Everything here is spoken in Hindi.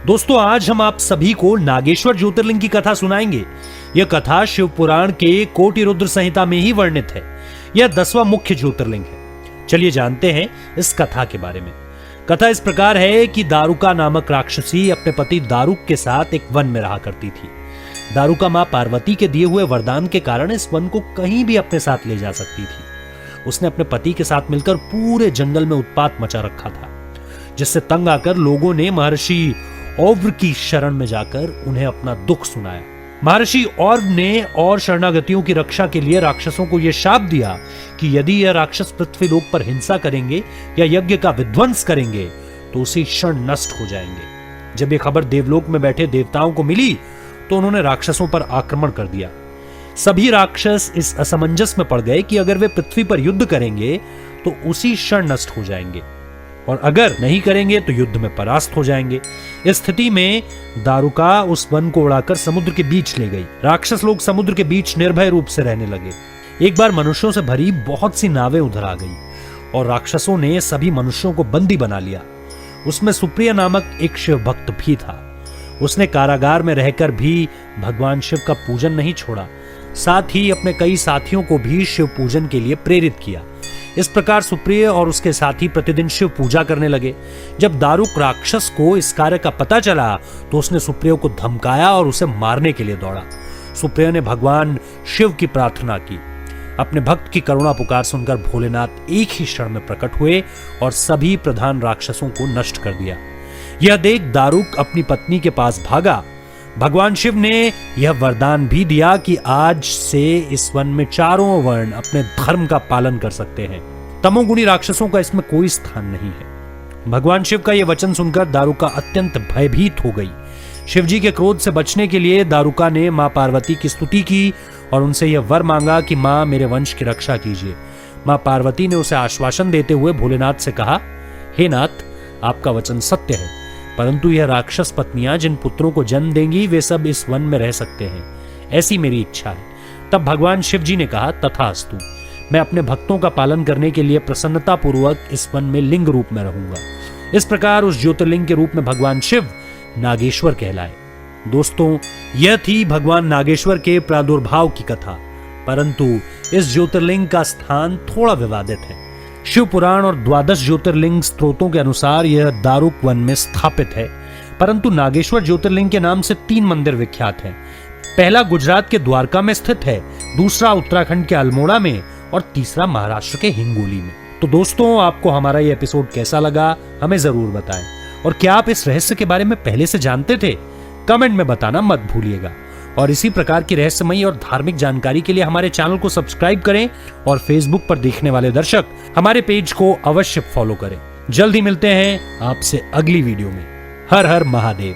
दोस्तों आज हम आप सभी को नागेश्वर ज्योतिर्लिंग की कथा सुनाएंगे। यह कथा शिव पुराण के कोटि रुद्र संहिता में ही वर्णित है। यह 10वां मुख्य ज्योतिर्लिंग है। चलिए जानते हैं इस कथा के बारे में। कथा इस प्रकार है कि दारुका नामक राक्षसी अपने पति दारुक के साथ एक वन में रहा करती थी। दारुका मां पार्वती के दिए हुए वरदान के कारण इस वन को कहीं भी अपने साथ ले जा सकती थी। उसने अपने पति के साथ मिलकर पूरे जंगल में उत्पात मचा रखा था, जिससे तंग आकर लोगों ने महर्षि औव्र की शरण में जाकर उन्हें अपना दुख सुनाया। महर्षि औव्र ने और शरणागतियों की रक्षा के लिए राक्षसों को यह शाप दिया कि यदि यह राक्षस पृथ्वी लोक पर हिंसा करेंगे या यज्ञ का विध्वंस करेंगे तो उसी क्षण नष्ट हो जाएंगे। जब यह खबर देवलोक में बैठे देवताओं को मिली तो उन्होंने राक्षसों पर आक्रमण कर दिया। सभी राक्षस इस असमंजस में पड़ गए कि अगर वे पृथ्वी पर युद्ध करेंगे तो उसी क्षण नष्ट हो जाएंगे और अगर नहीं करेंगे तो युद्ध में परास्त हो जाएंगे। इस स्थिति में दारुका उस वन को उड़ाकर समुद्र के बीच ले गई। राक्षस लोग समुद्र के बीच निर्भय रूप से रहने लगे। एक बार मनुष्यों से भरी बहुत सी नावें उधर आ गई और राक्षसों ने सभी मनुष्यों को बंदी बना लिया। उसमें सुप्रिया नामक एक शिव भक्त भी था। उसने कारागार में रहकर भी भगवान शिव का पूजन नहीं छोड़ा, साथ ही अपने कई साथियों को भी शिव पूजन के लिए प्रेरित किया। इस प्रकार सुप्रिय और उसके साथी प्रतिदिन शिव पूजा करने लगे। जब दारुक राक्षस को इस कार्य का पता चला तो उसने सुप्रिय को धमकाया और उसे मारने के लिए दौड़ा। सुप्रिय ने भगवान शिव की प्रार्थना की। अपने भक्त की करुणा पुकार सुनकर भोलेनाथ एक ही क्षण में प्रकट हुए और सभी प्रधान राक्षसों को नष्ट कर दिया। यह देख दारुक अपनी पत्नी के पास भागा। भगवान शिव ने यह वरदान भी दिया कि आज से इस वन में चारों वर्ण अपने धर्म का पालन कर सकते हैं। तमोगुणी राक्षसों का इसमें कोई स्थान नहीं है। भगवान शिव का यह वचन सुनकर दारुका अत्यंत भयभीत हो गई। शिवजी के क्रोध से बचने के लिए दारुका ने मां पार्वती की स्तुति की और उनसे यह वर मांगा कि मां मेरे वंश की रक्षा कीजिए। मां पार्वती ने उसे आश्वासन देते हुए भोलेनाथ से कहा, हे नाथ, आपका वचन सत्य है, परंतु यह राक्षस पत्नियां जिन पुत्रों को जन्म देंगी वे सब इस वन में रह सकते हैं, ऐसी मेरी इच्छा है। तब भगवान शिव जी ने कहा, तथास्तु, मैं अपने भक्तों का पालन करने के लिए प्रसन्नता पूर्वक इस वन में लिंग रूप में रहूंगा। इस प्रकार उस ज्योतिर्लिंग के रूप में भगवान शिव नागेश्वर कहलाए। दोस्तों, यह थी भगवान नागेश्वर के प्रादुर्भाव की कथा, परंतु इस ज्योतिर्लिंग का स्थान थोड़ा विवादित है। शिव पुराण और 12 ज्योतिर्लिंग स्त्रोतों के अनुसार यह दारुक वन में स्थापित है, परंतु नागेश्वर ज्योतिर्लिंग के नाम से 3 मंदिर विख्यात हैं। पहला गुजरात के द्वारका में स्थित है, दूसरा उत्तराखंड के अल्मोड़ा में और तीसरा महाराष्ट्र के हिंगोली में। तो दोस्तों, आपको हमारा यह एपिसोड कैसा लगा हमें जरूर बताएं, और क्या आप इस रहस्य के बारे में पहले से जानते थे? कमेंट में बताना मत भूलिएगा। और इसी प्रकार की रहस्यमयी और धार्मिक जानकारी के लिए हमारे चैनल को सब्सक्राइब करें और फेसबुक पर देखने वाले दर्शक हमारे पेज को अवश्य फॉलो करें। जल्द ही मिलते हैं आपसे अगली वीडियो में। हर हर महादेव।